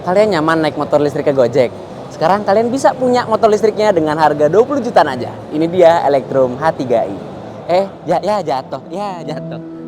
Kalian nyaman naik motor listrik ke Gojek? Sekarang kalian bisa punya motor listriknya dengan harga 20 jutaan aja. Ini dia Electrum H3i. Jatuh. Ya, jatuh.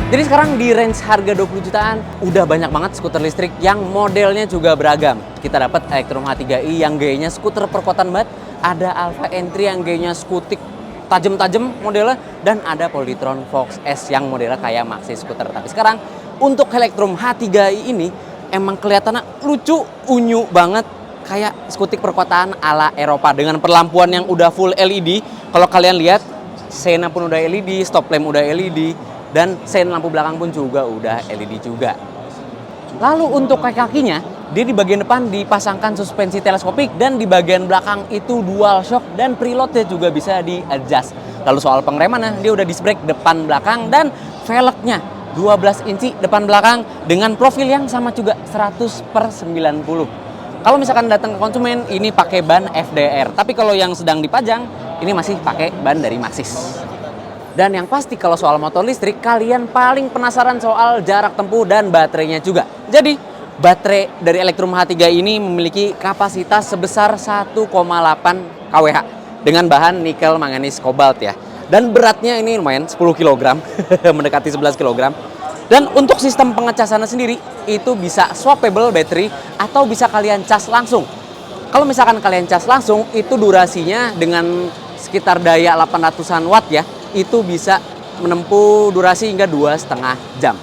Jadi sekarang di range harga 20 jutaan udah banyak banget skuter listrik yang modelnya juga beragam. Kita dapat Electrum H3i yang gayanya skuter perkotaan banget, ada Alpha Entry yang gayanya skutik tajem-tajem modelnya, dan ada Polytron Fox S yang modelnya kayak maxi skuter. Tapi sekarang untuk Electrum H3i ini emang kelihatannya lucu, unyu banget, kayak skutik perkotaan ala Eropa dengan perlampuan yang udah full LED. Kalau kalian lihat, sena pun udah LED, stop lamp udah LED, dan sen lampu belakang pun juga udah LED juga. Lalu untuk kaki-kakinya, dia di bagian depan dipasangkan suspensi teleskopik dan di bagian belakang itu dual shock dan preloadnya juga bisa di-adjust. Lalu soal pengeremannya, dia udah disc brake depan belakang dan velgnya 12 inci depan belakang dengan profil yang sama juga 100/90. Kalau misalkan datang ke konsumen, ini pakai ban FDR. Tapi kalau yang sedang dipajang, ini masih pakai ban dari Maxxis. Dan yang pasti kalau soal motor listrik, kalian paling penasaran soal jarak tempuh dan baterainya juga. Jadi, baterai dari Electrum H3 ini memiliki kapasitas sebesar 1,8 kWh dengan bahan nikel manganis kobalt ya. Dan beratnya ini lumayan 10 kg, mendekati 11 kg. Dan untuk sistem pengecasannya sendiri, itu bisa swappable battery atau bisa kalian cas langsung. Kalau misalkan kalian cas langsung, itu durasinya dengan sekitar daya 800-an watt ya, itu bisa menempuh durasi hingga 2,5 jam.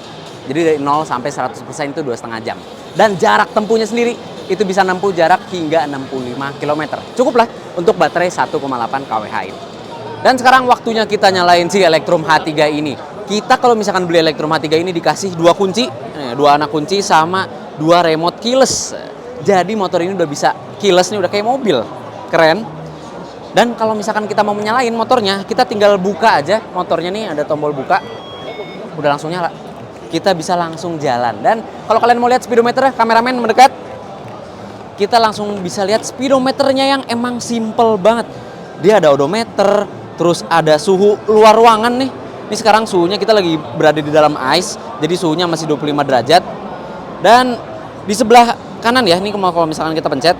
Jadi dari 0 sampai 100% itu 2,5 jam. Dan jarak tempuhnya sendiri itu bisa menempuh jarak hingga 65 km. Cukuplah untuk baterai 1,8 kWh ini. Dan sekarang waktunya kita nyalain si Electrum H3 ini. Kita kalau misalkan beli Electrum H3 ini dikasih 2 kunci, 2 anak kunci sama 2 remote keyless. Jadi motor ini udah bisa keyless nih, udah kayak mobil. Keren. Dan kalau misalkan kita mau menyalain motornya, kita tinggal buka aja motornya nih, ada tombol buka. Udah langsung nyala. Kita bisa langsung jalan. Dan kalau kalian mau lihat speedometer, kameramen mendekat. Kita langsung bisa lihat speedometernya yang emang simple banget. Dia ada odometer, terus ada suhu luar ruangan nih. Ini sekarang suhunya kita lagi berada di dalam ice, jadi suhunya masih 25 derajat. Dan di sebelah kanan ya, ini kalau misalkan kita pencet,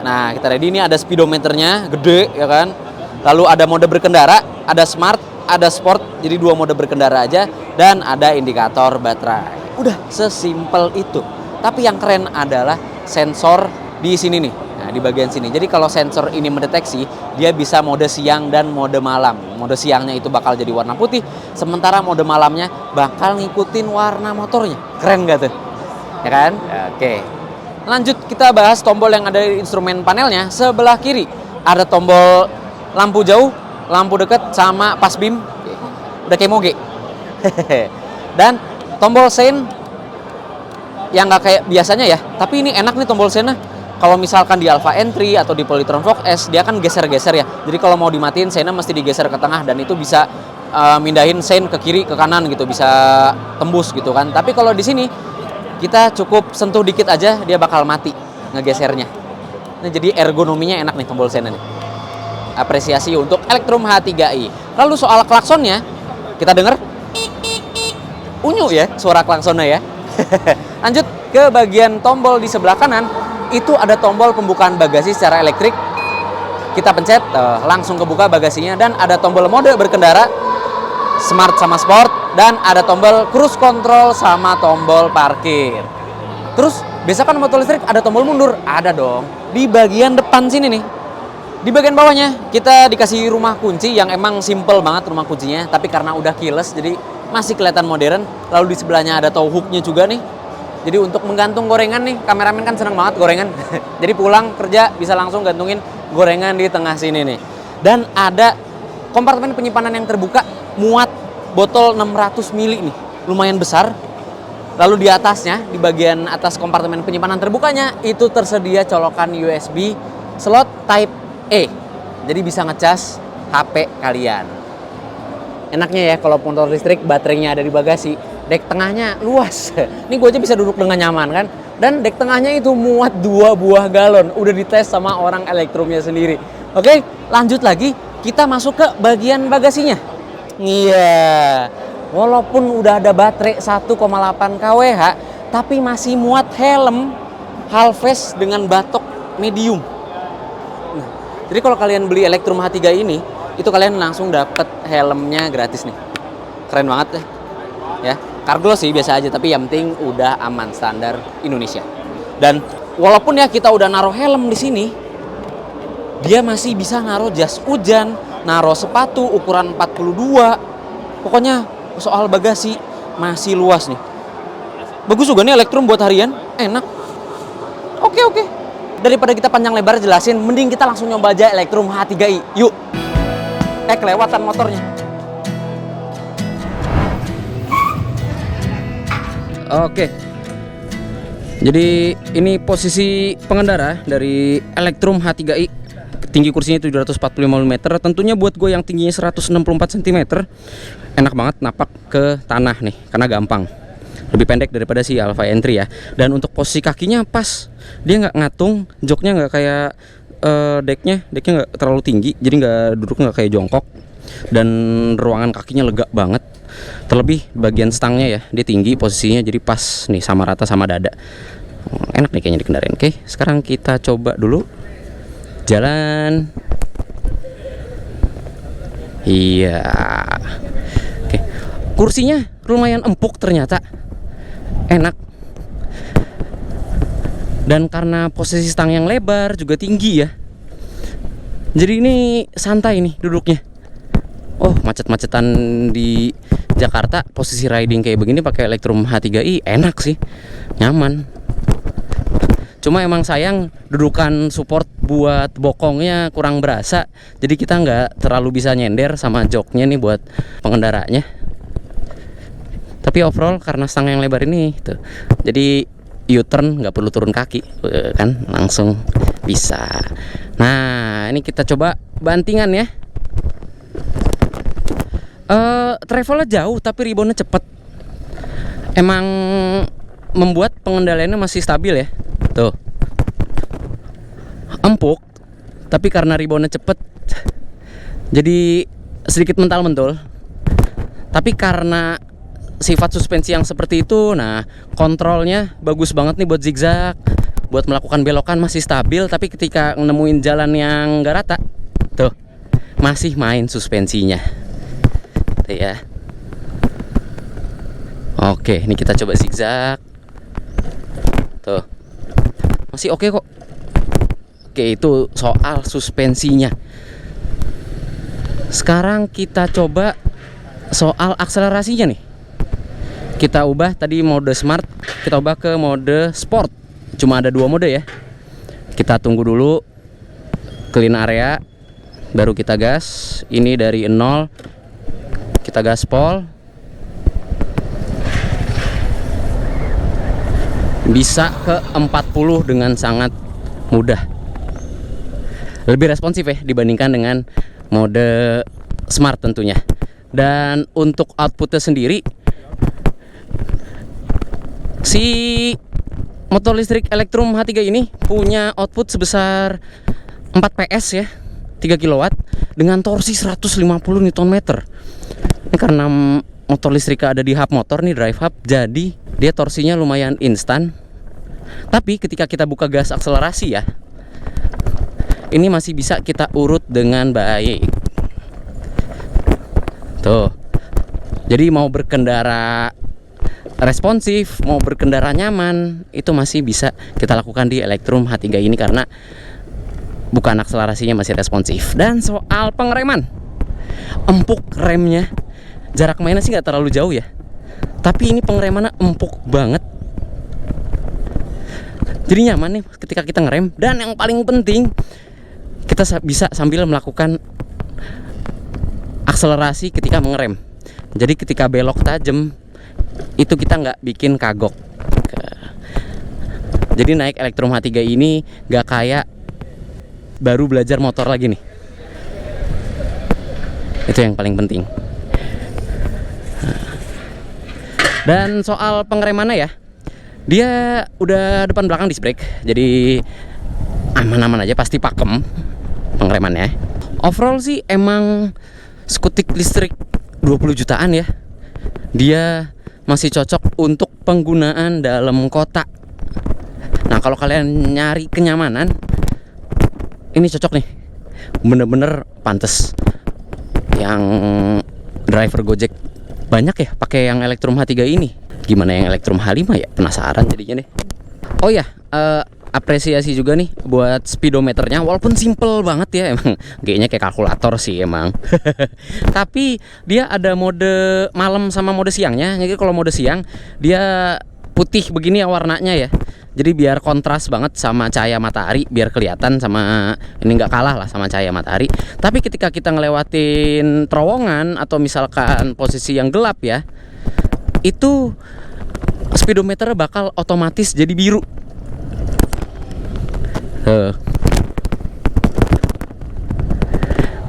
nah, kita ready, ini ada speedometernya, gede ya kan. Lalu ada mode berkendara, ada smart, ada sport, jadi 2 mode berkendara aja. Dan ada indikator baterai. Udah sesimpel itu. Tapi yang keren adalah sensor di sini nih, nah di bagian sini. Jadi kalau sensor ini mendeteksi, dia bisa mode siang dan mode malam. Mode siangnya itu bakal jadi warna putih, sementara mode malamnya bakal ngikutin warna motornya. Keren gak tuh? Ya kan? Oke. Lanjut kita bahas tombol yang ada di instrumen panelnya. Sebelah kiri ada tombol lampu jauh, lampu dekat, sama pas beam. Udah kayak moge. Dan tombol sein yang nggak kayak biasanya ya. Tapi ini enak nih tombol seinnya. Kalau misalkan di Alpha Entry atau di Polytron Fox S, dia kan geser-geser ya. Jadi kalau mau dimatiin seinnya mesti digeser ke tengah, dan itu bisa mindahin sein ke kiri ke kanan gitu, bisa tembus gitu kan. Tapi kalau di sini kita cukup sentuh dikit aja, dia bakal mati ngegesernya. Nah, jadi ergonominya enak nih tombol seinnya nih. Apresiasi untuk Electrum H3i. Lalu soal klaksonnya, kita denger unyu ya suara klaksonnya ya. Lanjut ke bagian tombol di sebelah kanan, itu ada tombol pembukaan bagasi secara elektrik. Kita pencet, langsung kebuka bagasinya, dan ada tombol mode berkendara, smart sama sport. Dan ada tombol cruise control sama tombol parkir. Terus, biasa kan motor listrik ada tombol mundur? Ada dong. Di bagian depan sini nih. Di bagian bawahnya, kita dikasih rumah kunci yang emang simple banget rumah kuncinya. Tapi karena udah keyless, jadi masih kelihatan modern. Lalu di sebelahnya ada tow hook-nya juga nih. Jadi untuk menggantung gorengan nih, kameramen kan seneng banget gorengan. Jadi pulang kerja bisa langsung gantungin gorengan di tengah sini nih. Dan ada kompartemen penyimpanan yang terbuka, muat botol 600 ml nih, lumayan besar. Lalu di atasnya, di bagian atas kompartemen penyimpanan terbukanya, itu tersedia colokan USB slot Type A. Jadi bisa ngecas HP kalian. Enaknya ya kalau motor listrik baterainya ada di bagasi, dek tengahnya luas. Ini gue aja bisa duduk dengan nyaman kan. Dan dek tengahnya itu muat 2 buah galon. Udah dites sama orang elektrumnya sendiri. Oke, lanjut lagi. Kita masuk ke bagian bagasinya. Iya. Walaupun udah ada baterai 1,8 kWh, tapi masih muat helm halves dengan batok medium. Nah, jadi kalau kalian beli Electrum H3 ini, itu kalian langsung dapet helmnya gratis nih. Keren banget ya. Cargo sih biasa aja, tapi yang penting udah aman standar Indonesia. Dan walaupun ya kita udah naruh helm di sini, dia masih bisa naruh jas hujan, naruh sepatu ukuran 42. Pokoknya soal bagasi masih luas nih. Bagus juga nih Electrum buat harian, enak. Oke. Daripada kita panjang lebar jelasin, mending kita langsung nyoba aja Electrum H3i. Yuk. Kelewatan motornya. Oke. Jadi ini posisi pengendara dari Electrum H3i. Tinggi kursinya 745 mm. Tentunya buat gue yang tingginya 164 cm, enak banget napak ke tanah nih, karena gampang. Lebih pendek daripada si Alpha Entry ya. Dan untuk posisi kakinya pas, dia nggak ngatung, joknya nggak kayak deknya nggak terlalu tinggi, jadi duduk nggak kayak jongkok. Dan ruangan kakinya lega banget. Terlebih bagian stangnya ya, dia tinggi posisinya, jadi pas nih sama rata sama dada. Enak nih kayaknya dikendarain. Oke, sekarang kita coba dulu jalan. Iya. Oke. Kursinya lumayan empuk ternyata. Enak. Dan karena posisi stang yang lebar juga tinggi ya. Jadi ini santai nih duduknya. Oh, macet-macetan di Jakarta, posisi riding kayak begini pakai Electrum H3i enak sih. Nyaman. Cuma emang sayang dudukan support buat bokongnya kurang berasa. Jadi kita nggak terlalu bisa nyender sama joknya nih buat pengendaranya. Tapi overall karena stang yang lebar ini tuh, jadi U-turn nggak perlu turun kaki kan, langsung bisa. Nah ini kita coba bantingan ya. Travelnya jauh tapi reboundnya cepet. Emang membuat pengendaliannya masih stabil ya. Tuh, empuk, tapi karena reboundnya cepet, jadi sedikit mental-mentul. Tapi karena sifat suspensi yang seperti itu, nah kontrolnya bagus banget nih buat zigzag, buat melakukan belokan masih stabil. Tapi ketika nemuin jalan yang gak rata, tuh masih main suspensinya, tuh ya. Oke, ini kita coba zigzag, tuh. Masih oke kok. Oke, itu soal suspensinya. Sekarang kita coba soal akselerasinya nih. Kita ubah tadi mode smart, kita ubah ke mode sport. Cuma ada 2 mode ya. Kita tunggu dulu clean area, baru kita gas. Ini dari 0 kita gaspol. Bisa ke 40 dengan sangat mudah. Lebih responsif ya dibandingkan dengan mode smart tentunya. Dan untuk outputnya sendiri, si motor listrik Electrum H3 ini punya output sebesar 4 PS ya, 3 kW dengan torsi 150 Nm. Ini karena motor listrik ada di hub motor nih, drive hub, jadi dia torsinya lumayan instan. Tapi ketika kita buka gas akselerasi ya, ini masih bisa kita urut dengan baik. Tuh. Jadi mau berkendara responsif, mau berkendara nyaman, itu masih bisa kita lakukan di Electrum H3 ini karena bukan akselerasinya masih responsif. Dan soal pengereman, empuk remnya. Jarak mainnya sih nggak terlalu jauh ya, tapi ini pengeremannya empuk banget. Jadi nyaman nih ketika kita ngerem. Dan yang paling penting, kita bisa sambil melakukan akselerasi ketika mengerem. Jadi ketika belok tajam itu kita nggak bikin kagok. Jadi naik Electrum H3 ini nggak kayak baru belajar motor lagi nih. Itu yang paling penting. Dan soal pengeremannya ya, dia udah depan belakang disc brake, jadi aman-aman aja, pasti pakem pengeremannya. Overall sih emang skutik listrik 20 jutaan ya. Dia masih cocok untuk penggunaan dalam kota. Nah, kalau kalian nyari kenyamanan, ini cocok nih. Bener-bener pantes. Yang driver Gojek banyak ya pakai yang Electrum H3 ini. Gimana yang Electrum H5 ya? Penasaran jadinya nih. Oh ya, apresiasi juga nih buat speedometernya, walaupun simple banget ya, emang G-nya kayak kalkulator sih emang. Tapi dia ada mode malam sama mode siangnya. Jadi kalau mode siang dia putih begini ya warnanya ya. Jadi biar kontras banget sama cahaya matahari, biar kelihatan sama ini, nggak kalah lah sama cahaya matahari. Tapi ketika kita ngelewatin terowongan atau misalkan posisi yang gelap ya, itu speedometer bakal otomatis jadi biru.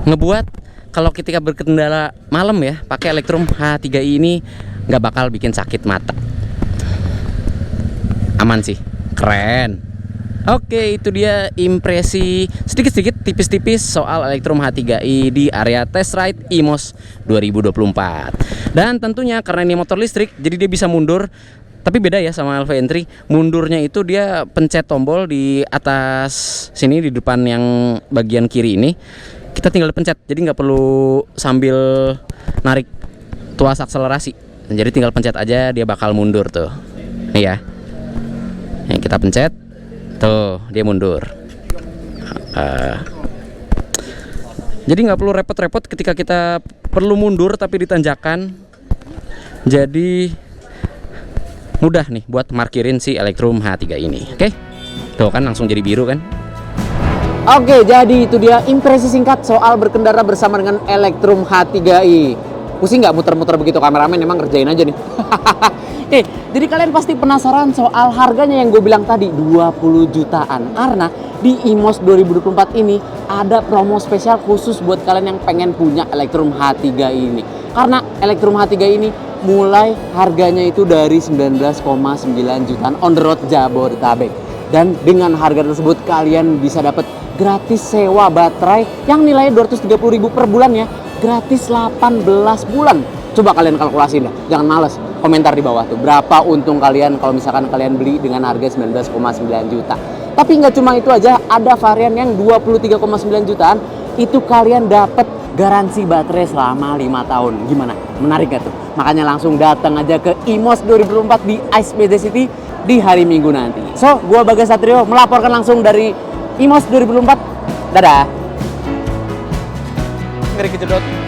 Ngebuat kalau ketika berkendara malam ya pakai Electrum H3i ini nggak bakal bikin sakit mata. Aman sih, keren. Oke, itu dia impresi sedikit-sedikit tipis-tipis soal Electrum H3i di area test ride IMOS 2024. Dan tentunya karena ini motor listrik, jadi dia bisa mundur. Tapi beda ya sama Alpha Entry. Mundurnya itu dia pencet tombol di atas sini, di depan yang bagian kiri ini. Kita tinggal pencet, jadi nggak perlu sambil narik tuas akselerasi. Jadi tinggal pencet aja, dia bakal mundur tuh. Nih ya. Yang kita pencet, tuh dia mundur. Jadi nggak perlu repot-repot ketika kita perlu mundur tapi ditanjakan. Jadi mudah nih buat markirin si Electrum H3 ini. Oke, tuh kan langsung jadi biru kan. Oke, jadi itu dia impresi singkat soal berkendara bersama dengan Electrum H3i. Pusing nggak muter-muter begitu kameramen, emang ngerjain aja nih. Jadi kalian pasti penasaran soal harganya yang gue bilang tadi, 20 jutaan. Karena di IMOS 2024 ini ada promo spesial khusus buat kalian yang pengen punya Electrum H3 ini. Karena Electrum H3 ini mulai harganya itu dari 19,9 jutaan on the road Jabodetabek. Dan dengan harga tersebut kalian bisa dapat gratis sewa baterai yang nilainya 230.000 per bulan ya. Gratis 18 bulan. Coba kalian kalkulasiin dah, jangan males. Komentar di bawah tuh, berapa untung kalian kalau misalkan kalian beli dengan harga 19,9 juta. Tapi nggak cuma itu aja, ada varian yang 23,9 jutaan. Itu kalian dapat garansi baterai selama 5 tahun. Gimana? Menarik gak tuh? Makanya langsung datang aja ke IMOS 2024 di Ice BD City di hari Minggu nanti. So, gua Bagas Satrio melaporkan langsung dari IMOS 2024. Dadah. Ngeri kejedot.